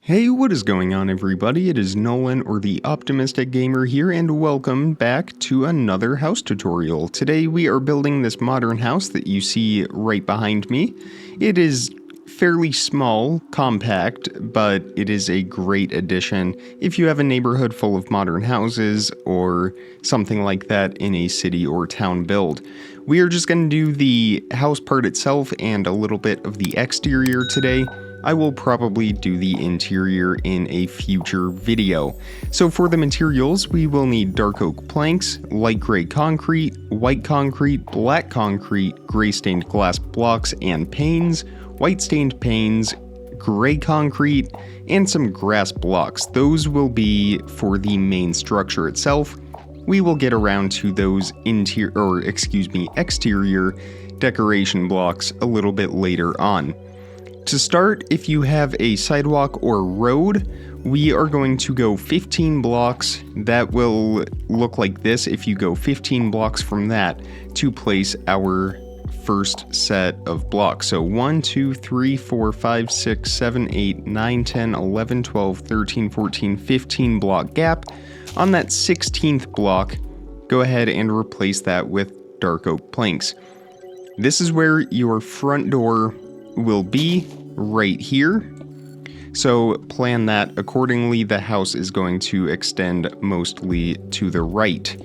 Hey, what is going on, everybody? It is Nolan, or the Optimistic Gamer here, and welcome back to another house tutorial. Today we are building this modern house that you see right behind me. It is fairly small, compact, but it is a great addition if you have a neighborhood full of modern houses or something like that in a city or town build. We are just going to do the house part itself and a little bit of the exterior today. I will probably do the interior in a future video. So for the materials, we will need dark oak planks, light gray concrete, white concrete, black concrete, gray stained glass blocks and panes, white stained panes, gray concrete, and some grass blocks. Those will be for the main structure itself. We will get around to those exterior decoration blocks a little bit later on. To start, if you have a sidewalk or road, we are going to go 15 blocks. That will look like this if you go 15 blocks from that to place our first set of blocks. So 1, 2, 3, 4, 5, 6, 7, 8, 9, 10, 11, 12, 13, 14, 15 block gap. On that 16th block, go ahead and replace that with dark oak planks. This is where your front door will be, right here. So plan that accordingly. The house is going to extend mostly to the right.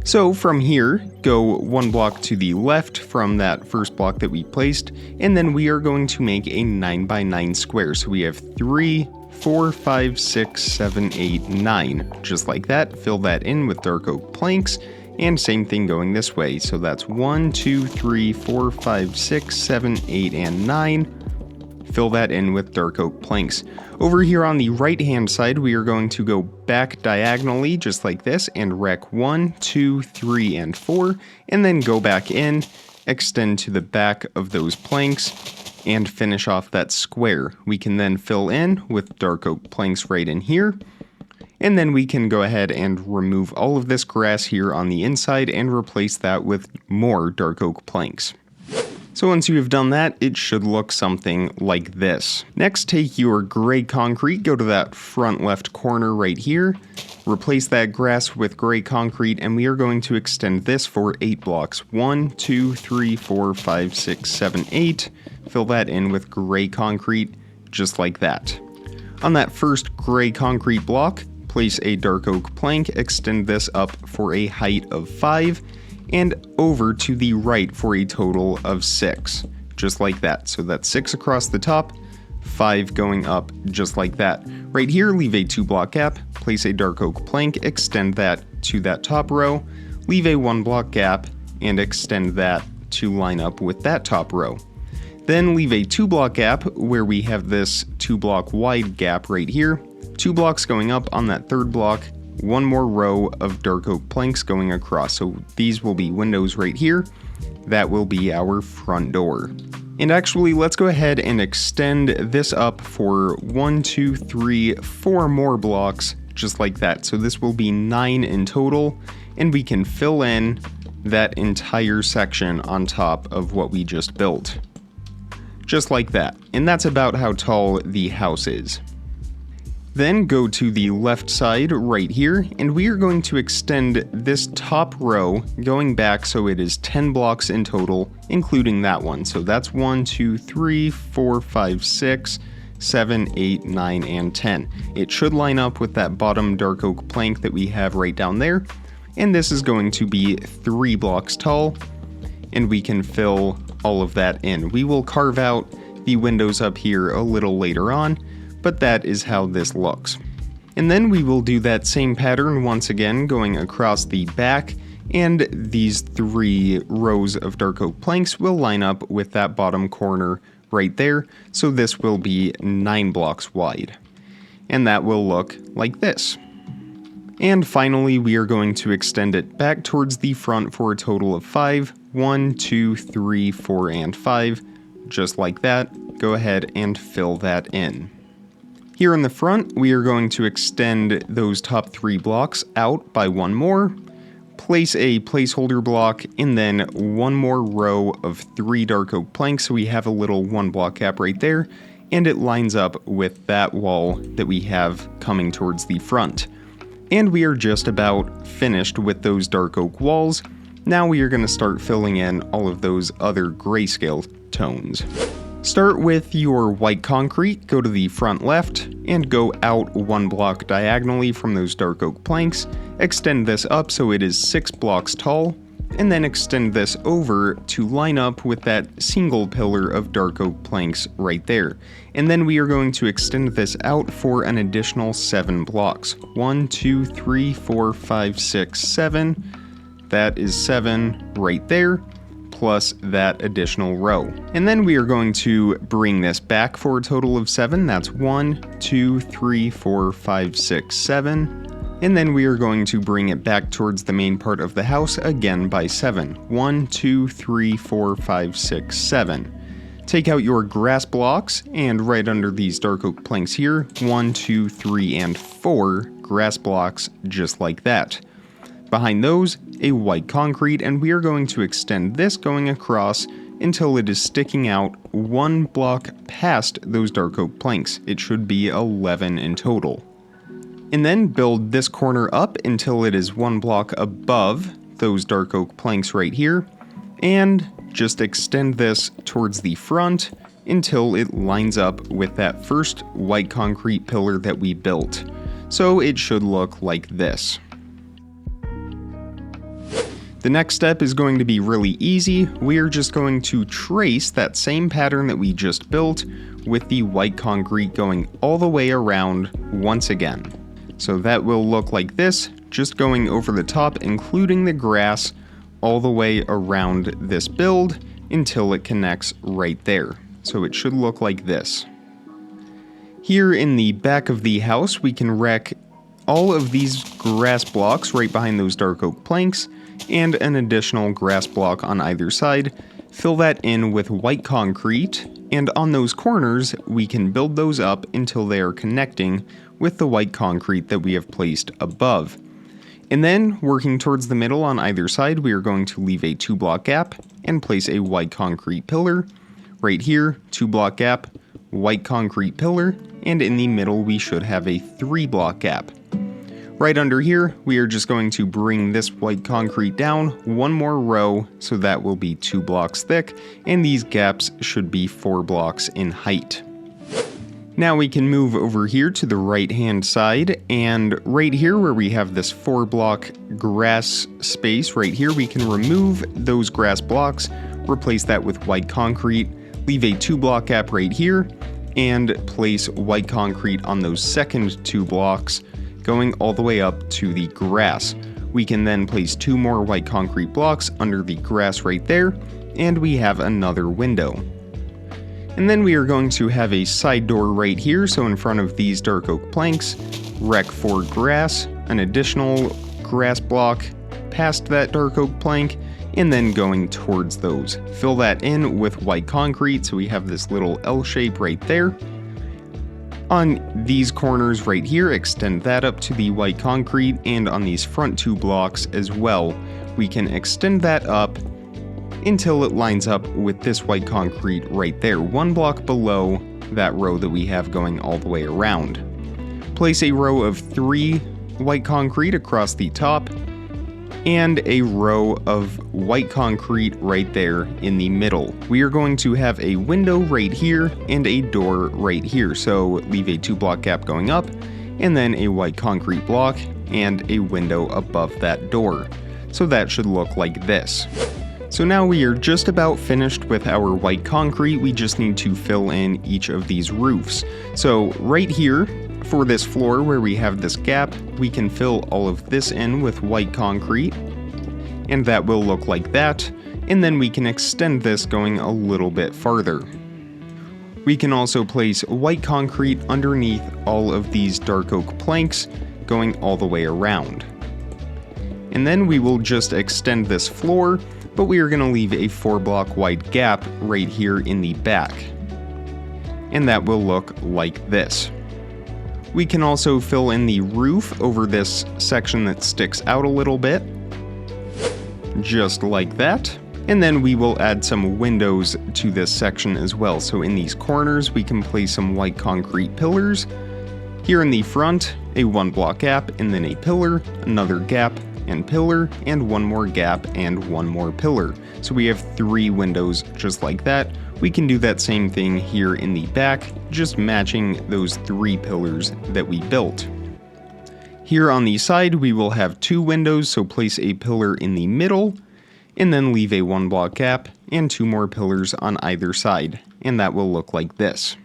So from here, go one block to the left from that first block that we placed, and then we are going to make a 9x9 square. So we have 3, 4, 5, 6, 7, 8, 9. Just like that. Fill that in with dark oak planks. And same thing going this way. So that's 1, 2, 3, 4, 5, 6, 7, 8, and 9. Fill that in with dark oak planks. Over here on the right hand side, we are going to go back diagonally just like this and rack 1, 2, 3, and 4, and then go back in, extend to the back of those planks, and finish off that square. We can then fill in with dark oak planks right in here. And then we can go ahead and remove all of this grass here on the inside and replace that with more dark oak planks. So once you have done that, it should look something like this. Next, take your gray concrete, go to that front left corner right here, replace that grass with gray concrete, and we are going to extend this for 8 blocks. 1, 2, 3, 4, 5, 6, 7, 8. Fill that in with gray concrete, just like that. On that first gray concrete block, place a dark oak plank, extend this up for a height of 5, and over to the right for a total of 6, just like that. So that's 6 across the top, 5 going up, just like that. Right here, leave a 2 block gap, place a dark oak plank, extend that to that top row, leave a 1 block gap, and extend that to line up with that top row. Then leave a 2 block gap where we have this 2 block wide gap right here. 2 blocks going up on that 3rd block, 1 more row of dark oak planks going across. So these will be windows right here. That will be our front door. And actually, let's go ahead and extend this up for 1, 2, 3, 4 more blocks, just like that. So this will be 9 in total, and we can fill in that entire section on top of what we just built. Just like that. And that's about how tall the house is. Then go to the left side right here, and we are going to extend this top row going back so it is 10 blocks in total, including that one. So that's 1, 2, 3, 4, 5, 6, 7, 8, 9, and 10. It should line up with that bottom dark oak plank that we have right down there, and this is going to be 3 blocks tall, and we can fill all of that in. We will carve out the windows up here a little later on, but that is how this looks. And then we will do that same pattern once again going across the back, and these 3 rows of dark oak planks will line up with that bottom corner right there, so this will be 9 blocks wide. And that will look like this. And finally, we are going to extend it back towards the front for a total of 5. 1, 2, 3, 4, and 5. Just like that. Go ahead and fill that in. Here in the front, we are going to extend those top 3 blocks out by 1 more, place a placeholder block, and then 1 more row of 3 dark oak planks, so we have a little 1 block gap right there, and it lines up with that wall that we have coming towards the front. And we are just about finished with those dark oak walls. Now we are going to start filling in all of those other grayscale tones. Start with your white concrete, go to the front left, and go out 1 block diagonally from those dark oak planks. Extend this up so it is 6 blocks tall, and then extend this over to line up with that single pillar of dark oak planks right there. And then we are going to extend this out for an additional 7 blocks. 1, 2, 3, 4, 5, 6, 7. That is 7 right there, plus that additional row. And then we are going to bring this back for a total of 7. That's 1, 2, 3, 4, 5, 6, 7. And then we are going to bring it back towards the main part of the house again by 7. 1, 2, 3, 4, 5, 6, 7. Take out your grass blocks, and right under these dark oak planks here, 1, 2, 3, and 4 grass blocks just like that. Behind those, a white concrete, and we are going to extend this going across until it is sticking out 1 block past those dark oak planks. It should be 11 in total. And then build this corner up until it is 1 block above those dark oak planks right here, and just extend this towards the front until it lines up with that first white concrete pillar that we built. So it should look like this. The next step is going to be really easy. We are just going to trace that same pattern that we just built with the white concrete going all the way around once again. So that will look like this, just going over the top, including the grass, all the way around this build until it connects right there. So it should look like this. Here in the back of the house, we can wreck all of these grass blocks right behind those dark oak planks, and an additional grass block on either side. Fill that in with white concrete, and on those corners, we can build those up until they are connecting with the white concrete that we have placed above. And then, working towards the middle on either side, we are going to leave a 2 block gap and place a white concrete pillar. Right here, 2 block gap, white concrete pillar, and in the middle we should have a 3 block gap. Right under here, we are just going to bring this white concrete down 1 more row, so that will be 2 blocks thick, and these gaps should be 4 blocks in height. Now we can move over here to the right hand side, and right here where we have this 4 block grass space right here, we can remove those grass blocks, replace that with white concrete, leave a 2 block gap right here, and place white concrete on those second 2 blocks, going all the way up to the grass. We can then place 2 more white concrete blocks under the grass right there, and we have another window. And then we are going to have a side door right here, so in front of these dark oak planks, wreck 4 grass, an additional grass block past that dark oak plank, and then going towards those. Fill that in with white concrete, so we have this little L shape right there. On these corners right here, extend that up to the white concrete, and on these front 2 blocks as well, we can extend that up until it lines up with this white concrete right there, 1 block below that row that we have going all the way around. Place a row of 3 white concrete across the top, and a row of white concrete right there in the middle. We are going to have a window right here and a door right here, so leave a 2 block gap going up, and then a white concrete block and a window above that door. So that should look like this. So now we are just about finished with our white concrete. We just need to fill in each of these roofs. So right here, for this floor where we have this gap, we can fill all of this in with white concrete, and that will look like that, and then we can extend this going a little bit farther. We can also place white concrete underneath all of these dark oak planks, going all the way around. And then we will just extend this floor, but we are going to leave a 4 block wide gap right here in the back. And that will look like this. We can also fill in the roof over this section that sticks out a little bit, just like that. And then we will add some windows to this section as well. So in these corners, we can place some white concrete pillars. Here in the front, a 1 block gap, and then a pillar, another gap and pillar, and one more gap and one more pillar. So we have 3 windows just like that. We can do that same thing here in the back, just matching those 3 pillars that we built. Here on the side, we will have 2 windows, so place a pillar in the middle, and then leave a 1 block gap and 2 more pillars on either side, and that will look like this.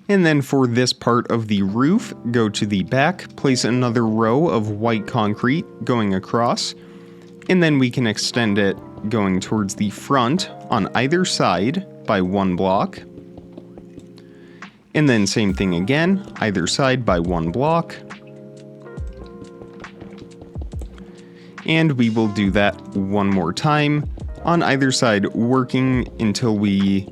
And then for this part of the roof, go to the back, place another row of white concrete going across, and then we can extend it going towards the front on either side by 1 block. And then same thing again, either side by 1 block. And we will do that one more time on either side, working until we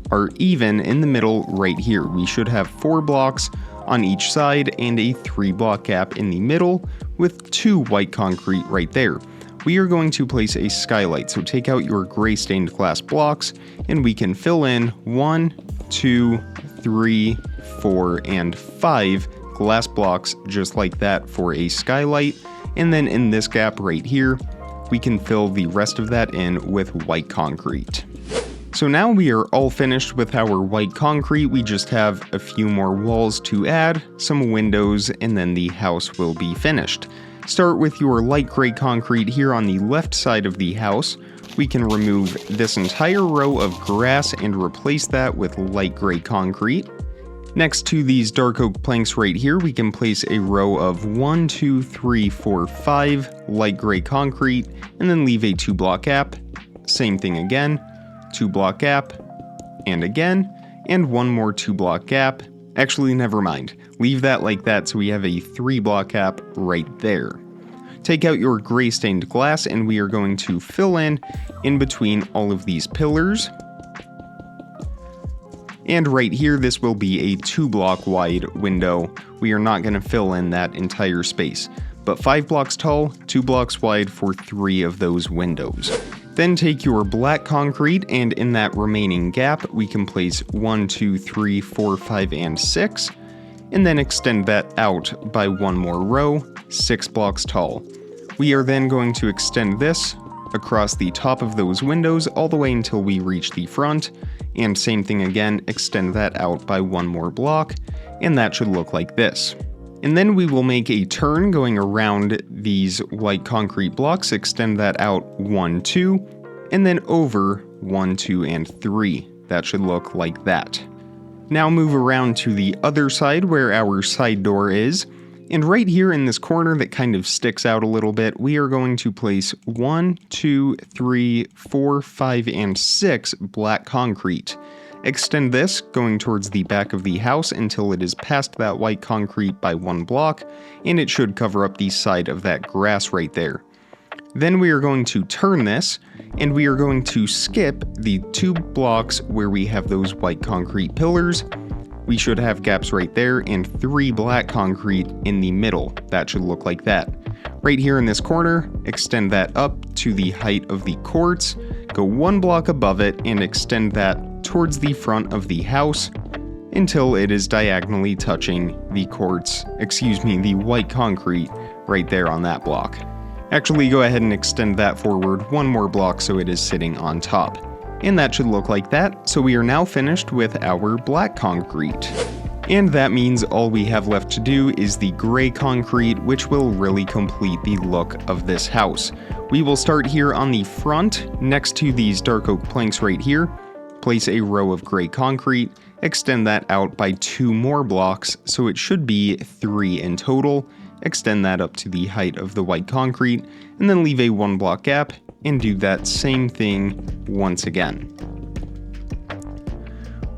are even in the middle right here. We should have 4 blocks on each side and a 3 block gap in the middle with 2 white concrete right there. We are going to place a skylight, so take out your gray stained glass blocks and we can fill in 1, 2, 3, 4, and 5 glass blocks just like that for a skylight. And then in this gap right here, we can fill the rest of that in with white concrete. So now we are all finished with our white concrete. We just have a few more walls to add, some windows, and then the house will be finished. Start with your light gray concrete here on the left side of the house. We can remove this entire row of grass and replace that with light gray concrete. Next to these dark oak planks right here, we can place a row of 1, 2, 3, 4, 5 light gray concrete, and then leave a 2 block gap. Same thing again, 2 block gap, and again, and 1 more 2 block gap. Actually, never mind. Leave that like that so we have a 3 block gap right there. Take out your gray stained glass and we are going to fill in between all of these pillars. And right here, this will be a 2 block wide window. We are not going to fill in that entire space, but 5 blocks tall, 2 blocks wide for 3 of those windows. Then take your black concrete and in that remaining gap, we can place 1, 2, 3, 4, 5, and 6, and then extend that out by 1 more row, 6 blocks tall. We are then going to extend this across the top of those windows all the way until we reach the front, and same thing again, extend that out by 1 more block, and that should look like this. And then we will make a turn going around these white concrete blocks, extend that out 1, 2, and then over 1, 2, and 3. That should look like that. Now move around to the other side where our side door is, and right here in this corner that kind of sticks out a little bit, we are going to place 1, 2, 3, 4, 5, and 6 black concrete. Extend this going towards the back of the house until it is past that white concrete by 1 block, and it should cover up the side of that grass right there. Then we are going to turn this, and we are going to skip the 2 blocks where we have those white concrete pillars. We should have gaps right there and 3 black concrete in the middle. That should look like that. Right here in this corner, extend that up to the height of the quartz, go 1 block above it and extend that towards the front of the house until it is diagonally touching the the white concrete right there on that block. Actually, go ahead and extend that forward 1 more block so it is sitting on top. And that should look like that, so we are now finished with our black concrete. And that means all we have left to do is the gray concrete, which will really complete the look of this house. We will start here on the front, next to these dark oak planks right here. Place a row of gray concrete, extend that out by 2 more blocks, so it should be 3 in total. Extend that up to the height of the white concrete, and then leave a 1 block gap, and do that same thing once again.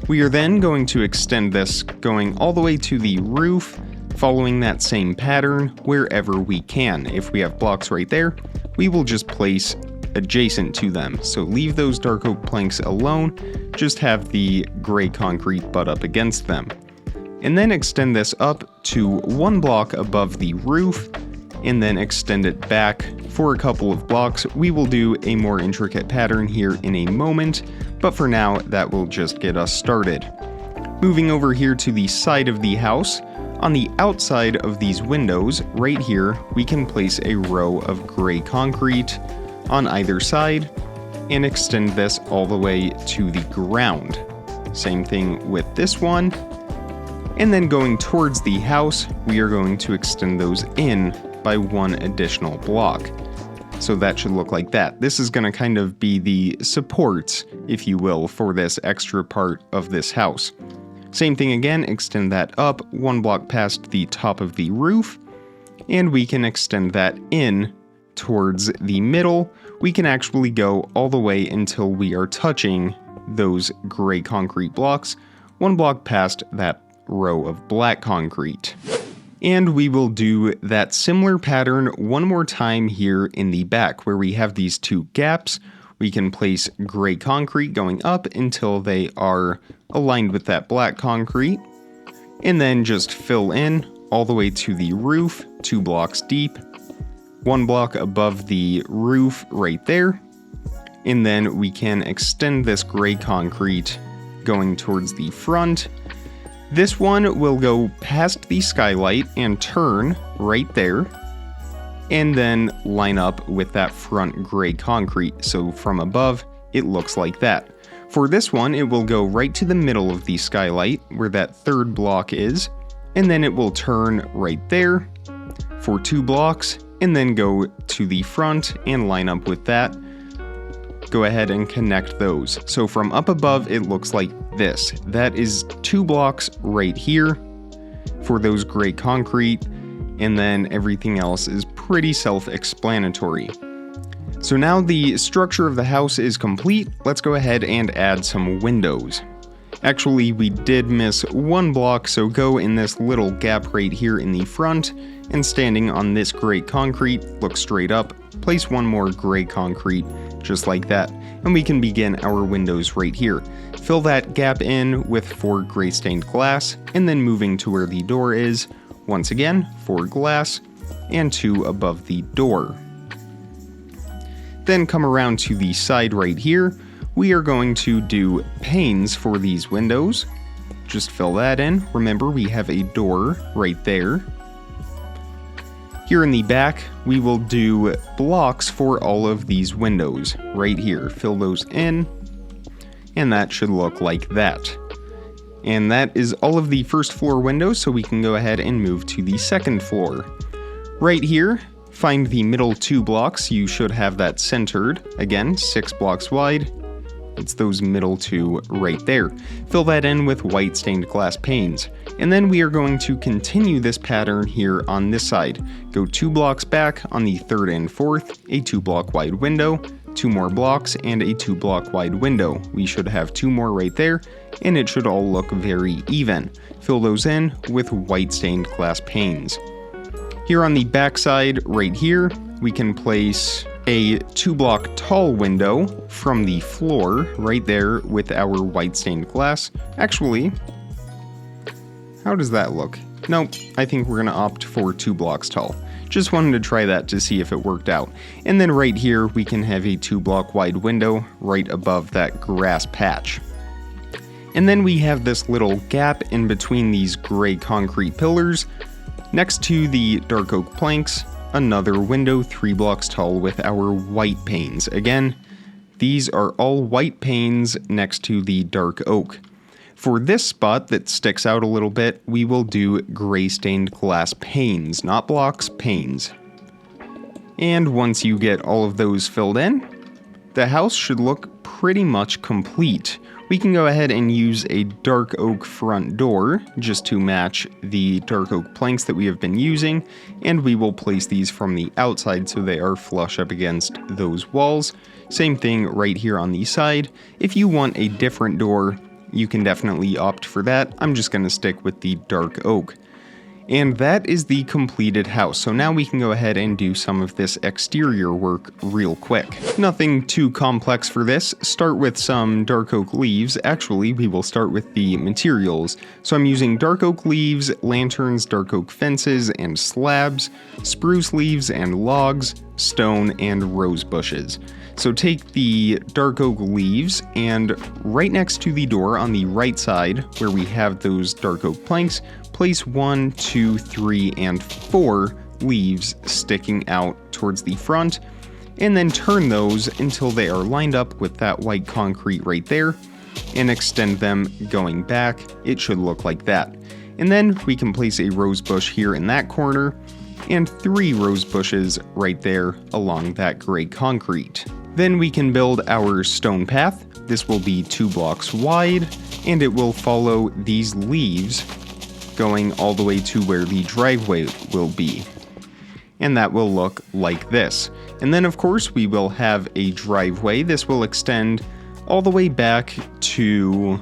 We are then going to extend this going all the way to the roof, following that same pattern wherever we can. If we have blocks right there, we will just place adjacent to them. So leave those dark oak planks alone, just have the gray concrete butt up against them. And then extend this up to 1 block above the roof, and then extend it back for a couple of blocks. We will do a more intricate pattern here in a moment, but for now, that will just get us started. Moving over here to the side of the house, on the outside of these windows, right here, we can place a row of gray concrete on either side and extend this all the way to the ground. Same thing with this one. And then going towards the house, we are going to extend those in by one additional block. So that should look like that. This is going to kind of be the supports, if you will, for this extra part of this house. Same thing again, extend that up one block past the top of the roof, and we can extend that in towards the middle. We can actually go all the way until we are touching those gray concrete blocks, one block past that row of black concrete. And we will do that similar pattern one more time here in the back where we have these two gaps. We can place gray concrete going up until they are aligned with that black concrete, and then just fill in all the way to the roof, 2 blocks deep, 1 block above the roof right there, and then we can extend this gray concrete going towards the front. This one will go past the skylight and turn right there, and then line up with that front gray concrete. So from above, it looks like that. For this one, it will go right to the middle of the skylight where that 3rd block is, and then it will turn right there for 2 blocks, and then go to the front and line up with that. Go ahead and connect those. So from up above, it looks like this. That is 2 blocks right here for those gray concrete, and then everything else is pretty self-explanatory. So now the structure of the house is complete. Let's go ahead and add some windows. Actually, we did miss 1 block, so go in this little gap right here in the front, and standing on this gray concrete, look straight up, place 1 more gray concrete, just like that, and we can begin our windows right here. Fill that gap in with 4 gray stained glass, and then moving to where the door is, once again, 4 glass, and 2 above the door. Then come around to the side right here. We are going to do panes for these windows. Just fill that in. Remember, we have a door right there. Here in the back, we will do blocks for all of these windows right here. Fill those in, and that should look like that. And that is all of the first floor windows, so we can go ahead and move to the second floor. Right here, find the middle 2 blocks. You should have that centered. Again, 6 blocks wide. It's those middle 2 right there. Fill that in with white stained glass panes. And then we are going to continue this pattern here on this side. Go 2 blocks back on the 3rd and 4th, a 2 block wide window, 2 more blocks, and a 2 block wide window. We should have 2 more right there, and it should all look very even. Fill those in with white stained glass panes. Here on the back side right here, we can place a 2 block tall window from the floor right there with our white stained glass. Actually, how does that look? Nope, I think we're gonna opt for 2 blocks tall. Just wanted to try that to see if it worked out. And then right here, we can have a 2 block wide window right above that grass patch. And then we have this little gap in between these gray concrete pillars. Next to the dark oak planks, another window 3 blocks tall with our white panes. Again, these are all white panes next to the dark oak. For this spot that sticks out a little bit, we will do gray stained glass panes, not blocks, panes. And once you get all of those filled in, the house should look pretty much complete. We can go ahead and use a dark oak front door just to match the dark oak planks that we have been using, and we will place these from the outside so they are flush up against those walls. Same thing right here on the side. If you want a different door, you can definitely opt for that. I'm just going to stick with the dark oak. And that is the completed house. So now we can go ahead and do some of this exterior work real quick. Nothing too complex for this. Start with some dark oak leaves. Actually, we will start with the materials. So I'm using dark oak leaves, lanterns, dark oak fences and slabs, spruce leaves and logs, stone and rose bushes. So take the dark oak leaves and right next to the door on the right side where we have those dark oak planks, place 1, 2, 3, and 4 leaves sticking out towards the front, and then turn those until they are lined up with that white concrete right there, and extend them going back. It should look like that. And then we can place a rose bush here in that corner, and 3 rose bushes right there along that gray concrete. Then we can build our stone path. This will be 2 blocks wide, and it will follow these leaves going all the way to where the driveway will be. And that will look like this. And then of course we will have a driveway. This will extend all the way back to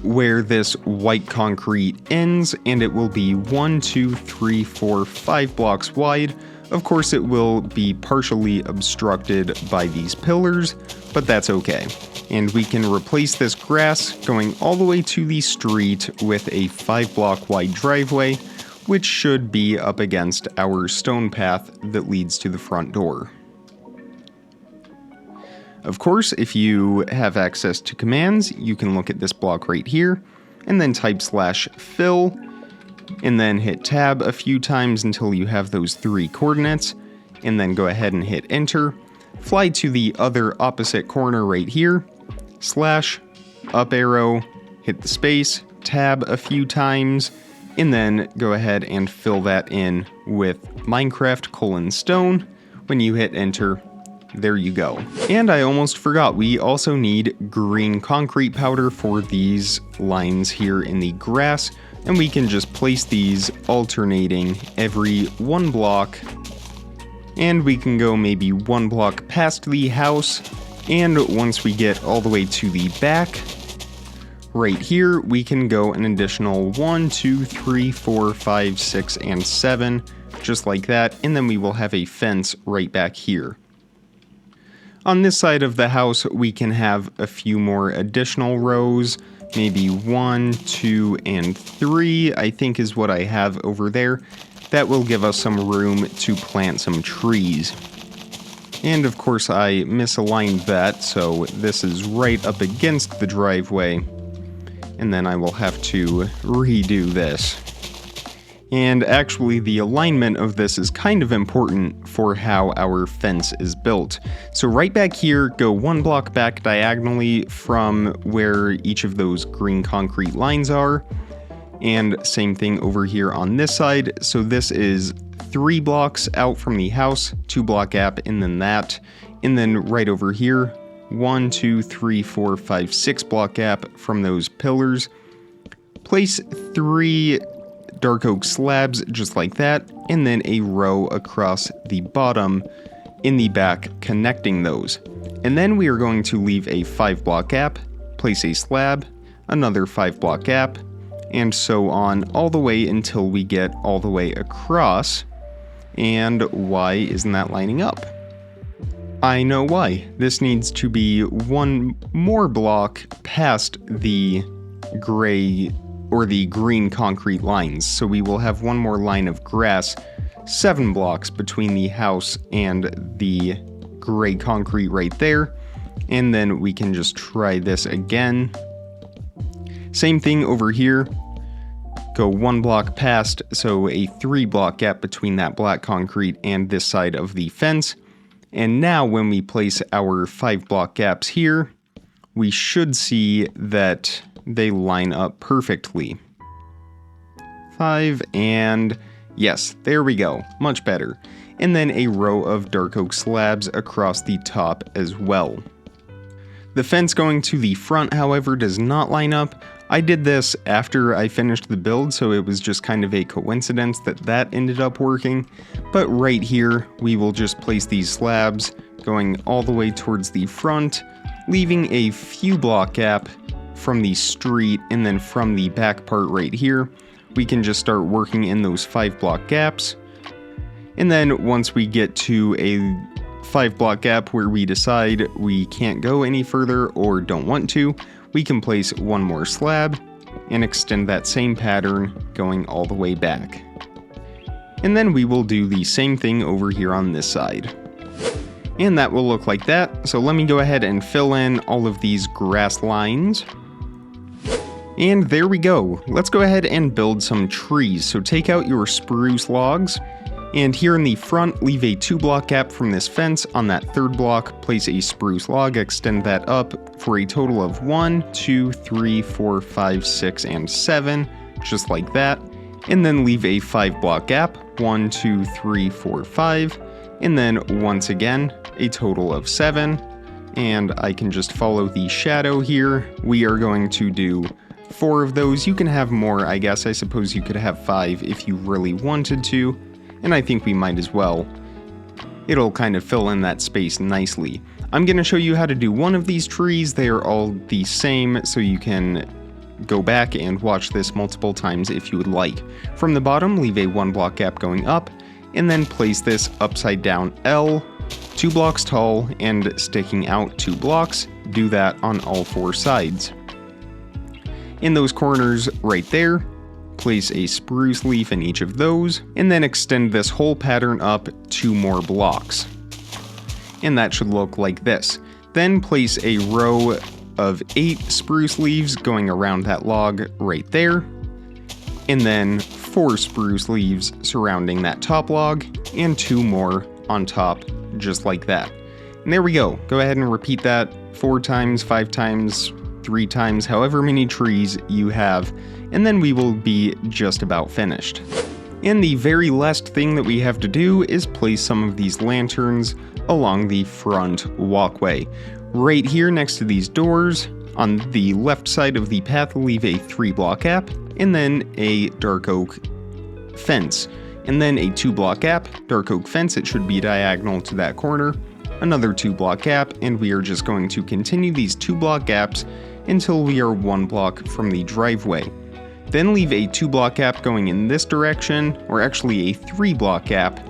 where this white concrete ends, and it will be 1, 2, 3, 4, 5 blocks wide. Of course it will be partially obstructed by these pillars, but that's okay. And we can replace this grass going all the way to the street with a 5 block wide driveway, which should be up against our stone path that leads to the front door. Of course, if you have access to commands, you can look at this block right here, and then type /fill, and then hit tab a few times until you have those 3 coordinates, and then go ahead and hit enter. Fly to the other opposite corner right here, / up arrow, hit the space, tab a few times, and then go ahead and fill that in with Minecraft : stone. When you hit enter, there you go. And I almost forgot, we also need green concrete powder for these lines here in the grass, and we can just place these alternating every 1 block, and we can go maybe 1 block past the house, and once we get all the way to the back, right here, we can go an additional 1, 2, 3, 4, 5, 6, and 7, just like that, and then we will have a fence right back here. On this side of the house, we can have a few more additional rows, maybe 1, 2, and 3, I think is what I have over there. That will give us some room to plant some trees. And of course I misaligned that, so this is right up against the driveway. And then I will have to redo this. And actually the alignment of this is kind of important for how our fence is built. So right back here, go 1 block back diagonally from where each of those green concrete lines are. And same thing over here on this side. So this is 3 blocks out from the house, 2 block gap, and then that. And then right over here, 1, 2, 3, 4, 5, 6 block gap from those pillars. Place 3 dark oak slabs just like that, and then a row across the bottom in the back connecting those. And then we are going to leave a 5 block gap, place a slab, another 5 block gap, and so on all the way until we get all the way across. And why isn't that lining up? I know why. This needs to be 1 more block past the gray or the green concrete lines. So we will have 1 more line of grass, 7 blocks between the house and the gray concrete right there. And then we can just try this again. Same thing over here. Go 1 block past, so a 3 block gap between that black concrete and this side of the fence. And now when we place our 5 block gaps here, we should see that they line up perfectly. 5, and yes, there we go, much better. And then a row of dark oak slabs across the top as well. The fence going to the front, however, does not line up. I did this after I finished the build, so it was just kind of a coincidence that that ended up working. But right here, we will just place these slabs going all the way towards the front, leaving a few block gap from the street, and then from the back part right here, we can just start working in those 5-block gaps. And then once we get to a 5-block gap where we decide we can't go any further or don't want to, we can place one more slab and extend that same pattern going all the way back. And then we will do the same thing over here on this side. And that will look like that. So let me go ahead and fill in all of these grass lines. And there we go. Let's go ahead and build some trees. So take out your spruce logs. And here in the front, leave a 2-block gap from this fence. On that 3rd block, place a spruce log, extend that up for a total of 1, 2, 3, 4, 5, 6, and 7, just like that. And then leave a 5-block gap, 1, 2, 3, 4, 5, and then once again, a total of 7. And I can just follow the shadow here. We are going to do 4 of those. You can have more, I guess. I suppose you could have 5 if you really wanted to. And I think we might as well. It'll kind of fill in that space nicely. I'm going to show you how to do one of these trees. They are all the same, so you can go back and watch this multiple times if you would like. From the bottom, leave a 1-block gap going up, and then place this upside down L, 2 blocks tall, and sticking out 2 blocks. Do that on all 4 sides. In those corners right there, place a spruce leaf in each of those, and then extend this whole pattern up 2 more blocks. And that should look like this. Then place a row of 8 spruce leaves going around that log right there, and then 4 spruce leaves surrounding that top log, and 2 more on top, just like that. And there we go. Go ahead and repeat that 4 times, 5 times, 3 times, however many trees you have, and then we will be just about finished. And the very last thing that we have to do is place some of these lanterns along the front walkway. Right here next to these doors, on the left side of the path, leave a 3-block gap, and then a dark oak fence. And then a 2-block gap, dark oak fence, it should be diagonal to that corner, another 2-block gap, and we are just going to continue these 2-block gaps until we are 1 block from the driveway. Then leave a 2-block gap going in this direction, or actually a 3-block gap,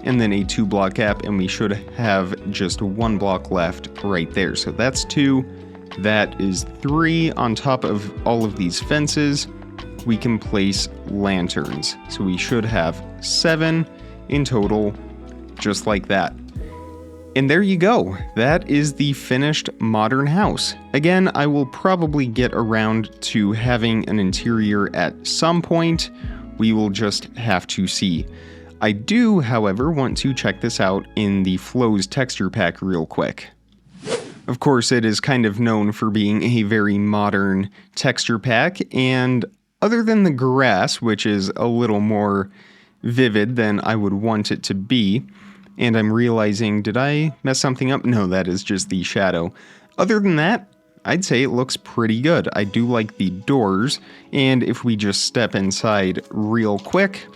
and then a 2-block gap, and we should have just 1 block left right there. So that's 2, that is 3. On top of all of these fences, we can place lanterns. So we should have 7 in total, just like that. And there you go. That is the finished modern house. Again, I will probably get around to having an interior at some point. We will just have to see. I do, however, want to check this out in the Flows texture pack real quick. Of course, it is kind of known for being a very modern texture pack, and other than the grass, which is a little more vivid than I would want it to be, and I'm realizing, did I mess something up? No, that is just the shadow. Other than that, I'd say it looks pretty good. I do like the doors, and if we just step inside real quick,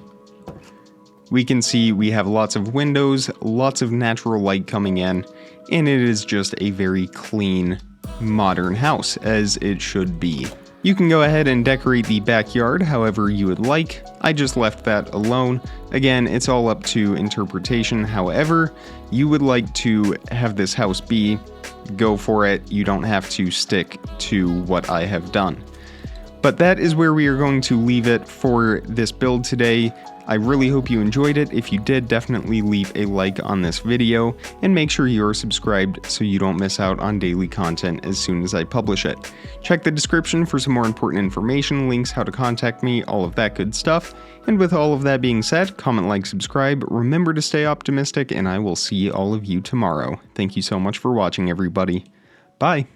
we can see we have lots of windows, lots of natural light coming in, and it is just a very clean, modern house, as it should be. You can go ahead and decorate the backyard however you would like. I just left that alone. Again, it's all up to interpretation. However you would like to have this house be, go for it. You don't have to stick to what I have done. But that is where we are going to leave it for this build today. I really hope you enjoyed it. If you did, definitely leave a like on this video and make sure you're subscribed so you don't miss out on daily content as soon as I publish it. Check the description for some more important information, links, how to contact me, all of that good stuff. And with all of that being said, comment, like, subscribe, remember to stay optimistic, and I will see all of you tomorrow. Thank you so much for watching, everybody. Bye.